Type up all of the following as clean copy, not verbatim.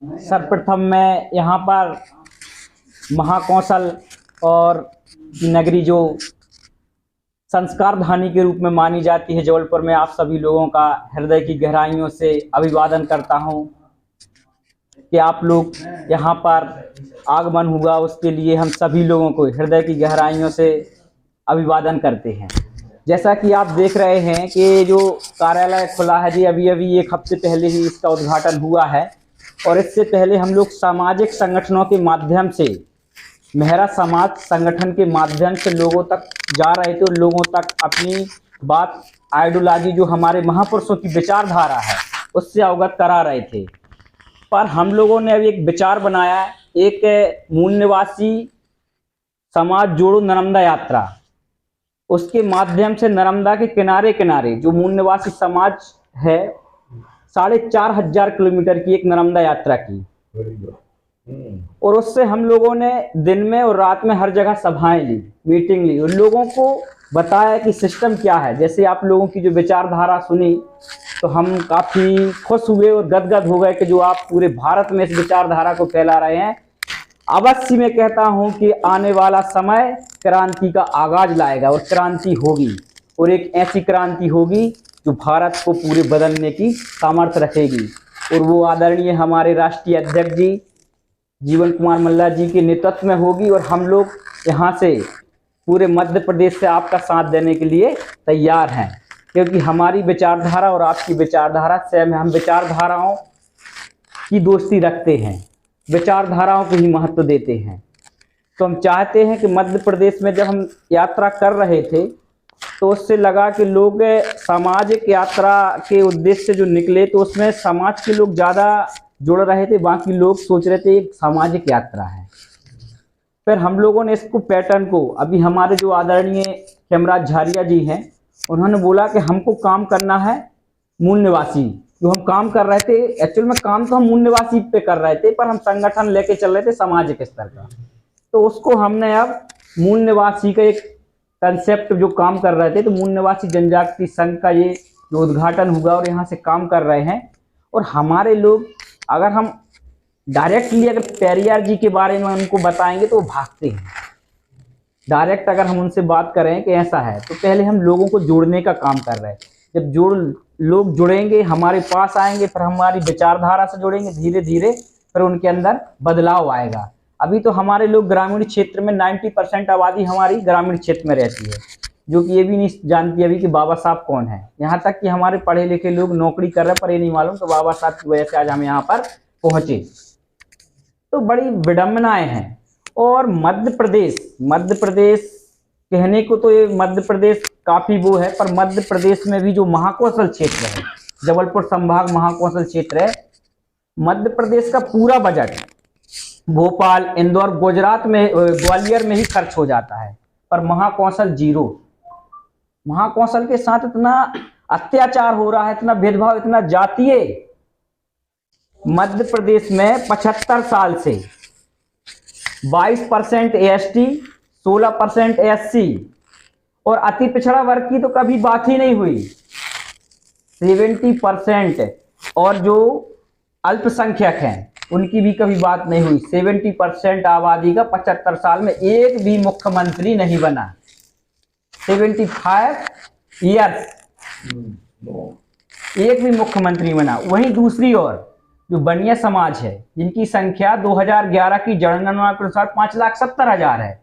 सर्वप्रथम मैं यहाँ पर महाकौशल और की नगरी जो संस्कार धानी के रूप में मानी जाती है जबलपुर में, आप सभी लोगों का हृदय की गहराइयों से अभिवादन करता हूँ कि आप लोग यहाँ पर आगमन हुआ, उसके लिए हम सभी लोगों को हृदय की गहराइयों से अभिवादन करते हैं। जैसा कि आप देख रहे हैं कि जो कार्यालय खुला है जी, अभी अभी एक हफ्ते पहले ही इसका उद्घाटन हुआ है। और इससे पहले हम लोग सामाजिक संगठनों के माध्यम से, मेहरा समाज संगठन के माध्यम से लोगों तक जा रहे थे और लोगों तक अपनी बात, आइडियोलॉजी जो हमारे महापुरुषों की विचारधारा है उससे अवगत करा रहे थे। पर हम लोगों ने अभी एक विचार बनाया, एक मूल निवासी समाज जोड़ो नर्मदा यात्रा, उसके माध्यम से नर्मदा के किनारे किनारे जो मूल निवासी समाज है 4,500 किलोमीटर की एक नर्मदा यात्रा की। और उससे हम लोगों ने दिन में और रात में हर जगह सभाएं ली, मीटिंग ली और लोगों को बताया कि सिस्टम क्या है। जैसे आप लोगों की जो विचारधारा सुनी तो हम काफ़ी खुश हुए और गदगद हो गए कि जो आप पूरे भारत में इस विचारधारा को फैला रहे हैं। अवश्य मैं कहता हूं कि आने वाला समय क्रांति का आगाज लाएगा और क्रांति होगी, और एक ऐसी क्रांति होगी जो भारत को पूरे बदलने की सामर्थ्य रखेगी। और वो आदरणीय हमारे राष्ट्रीय अध्यक्ष जी जीवन कुमार मल्ला जी के नेतृत्व में होगी। और हम लोग यहाँ से पूरे मध्य प्रदेश से आपका साथ देने के लिए तैयार हैं, क्योंकि हमारी विचारधारा और आपकी विचारधारा सेम है। हम विचारधाराओं की दोस्ती रखते हैं, विचारधाराओं को ही महत्व देते हैं। तो हम चाहते हैं कि मध्य प्रदेश में जब हम यात्रा कर रहे थे तो उससे लगा कि लोग सामाजिक यात्रा के उद्देश्य से जो निकले तो उसमें समाज के लोग ज़्यादा जुड़ रहे थे, बाकी लोग सोच रहे थे एक सामाजिक यात्रा है। फिर हम लोगों ने इसको पैटर्न को, अभी हमारे जो आदरणीय हेमराज झारिया जी हैं उन्होंने बोला कि हमको काम करना है मूल निवासी, जो हम काम कर रहे थे एक्चुअल में काम तो हम मूल निवासी पे कर रहे थे, पर हम संगठन लेके चल रहे थे सामाजिक स्तर का। तो उसको हमने अब मूल निवासी का एक कंसेप्ट जो काम कर रहे थे, तो मूल निवासी जनजाति संघ का ये जो उद्घाटन हुआ और यहाँ से काम कर रहे हैं। और हमारे लोग, अगर हम डायरेक्टली अगर पेरियार जी के बारे में उनको बताएंगे तो वो भागते हैं। डायरेक्ट अगर हम उनसे बात करें कि ऐसा है, तो पहले हम लोगों को जोड़ने का काम कर रहे हैं। जब लोग जुड़ेंगे, हमारे पास आएंगे, फिर हमारी विचारधारा से जुड़ेंगे, धीरे धीरे फिर उनके अंदर बदलाव आएगा। अभी तो हमारे लोग ग्रामीण क्षेत्र में 90% आबादी हमारी ग्रामीण क्षेत्र में रहती है, जो कि ये भी नहीं जानती अभी कि बाबा साहब कौन है। यहाँ तक कि हमारे पढ़े लिखे लोग नौकरी कर रहे हैं पर ये नहीं मालूम तो बाबा साहब की वजह से आज हम यहाँ पर पहुँचे। तो बड़ी विडम्बनाएं हैं। और मध्य प्रदेश कहने को तो ये मध्य प्रदेश काफ़ी वो है, पर मध्य प्रदेश में भी जो महाकौशल क्षेत्र है, जबलपुर संभाग महाकौशल क्षेत्र है, मध्य प्रदेश का पूरा बजट भोपाल, इंदौर, गुजरात में, ग्वालियर में ही खर्च हो जाता है, पर महाकौशल जीरो। महाकौशल के साथ इतना अत्याचार हो रहा है, इतना भेदभाव, इतना जातीय। मध्य प्रदेश में 75 साल से 22% AST, 16% SC और अति पिछड़ा वर्ग की तो कभी बात ही नहीं हुई। 70% और जो अल्पसंख्यक हैं उनकी भी कभी बात नहीं हुई। 70% आबादी का 75 साल में एक भी मुख्यमंत्री नहीं बना। 75 ईयर्स एक भी मुख्यमंत्री बना। वहीं दूसरी ओर जो बनिया समाज है, जिनकी संख्या 2011 की जनगणना के अनुसार 5,70,000 है,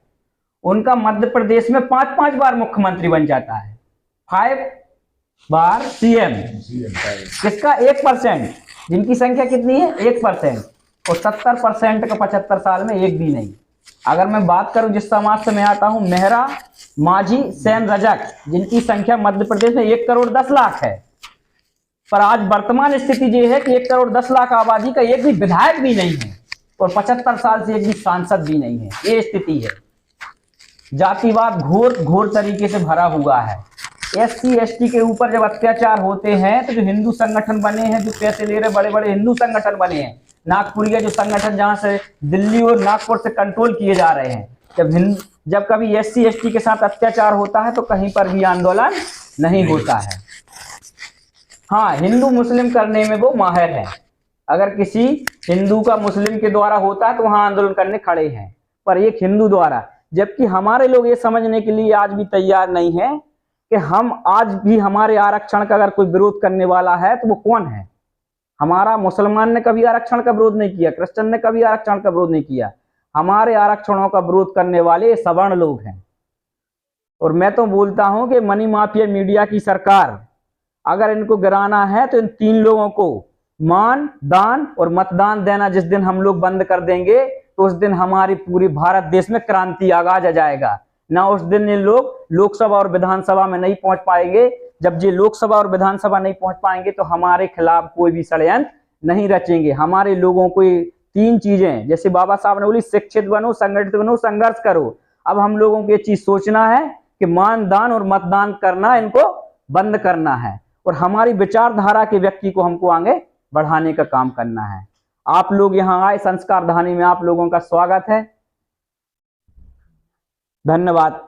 उनका मध्य प्रदेश में 5 बार मुख्यमंत्री बन जाता है, 5 बार CM। किसका? 1%, जिनकी संख्या कितनी है? 1%। और 70% का 75 साल में एक भी नहीं। अगर मैं बात करूं जिस समाज से मैं आता हूं, मेहरा, माझी, सेन, रजक, जिनकी संख्या मध्य प्रदेश में 1 करोड़ 10 लाख है, पर आज वर्तमान स्थिति ये है कि 1 करोड़ 10 लाख आबादी का एक भी विधायक भी नहीं है और 75 साल से एक भी सांसद भी नहीं है। ये स्थिति है। जातिवाद घोर तरीके से भरा हुआ है। SC ST के ऊपर जब अत्याचार होते हैं तो जो हिंदू संगठन बने हैं, जो पैसे ले रहे बड़े बड़े हिंदू संगठन बने हैं, नागपुरिया जो संगठन जहां से दिल्ली और नागपुर से कंट्रोल किए जा रहे हैं, जब कभी SC ST के साथ अत्याचार होता है तो कहीं पर भी आंदोलन नहीं होता है। हाँ, हिंदू मुस्लिम करने में वो माहिर है। अगर किसी हिंदू का मुस्लिम के द्वारा होता है तो वहां आंदोलन करने खड़े हैं, पर एक हिंदू द्वारा। जबकि हमारे लोग ये समझने के लिए आज भी तैयार नहीं है कि हम आज भी हमारे आरक्षण का अगर कोई विरोध करने वाला है तो वो कौन है। हमारा मुसलमान ने कभी आरक्षण का विरोध नहीं किया, क्रिश्चियन ने कभी आरक्षण का विरोध नहीं किया। हमारे आरक्षणों का विरोध करने वाले सवर्ण लोग हैं। और मैं तो बोलता हूं कि मनी माफिया मीडिया की सरकार, अगर इनको गिराना है तो इन 3 लोगों को मान, दान और मतदान देना जिस दिन हम लोग बंद कर देंगे तो उस दिन हमारी पूरी भारत देश में क्रांति आगाज आ जाएगा। ना उस दिन ये लोग लोकसभा और विधानसभा में नहीं पहुंच पाएंगे। जब ये लोकसभा और विधानसभा नहीं पहुंच पाएंगे तो हमारे खिलाफ कोई भी षड्यंत्र नहीं रचेंगे। हमारे लोगों को 3 चीजें, जैसे बाबा साहब ने बोली, शिक्षित बनो, संगठित बनो, संघर्ष करो। अब हम लोगों को ये चीज सोचना है कि मान, दान और मतदान करना इनको बंद करना है और हमारी विचारधारा के व्यक्ति को हमको आगे बढ़ाने का काम करना है। आप लोग यहाँ आए, संस्कार धानी में आप लोगों का स्वागत है। धन्यवाद।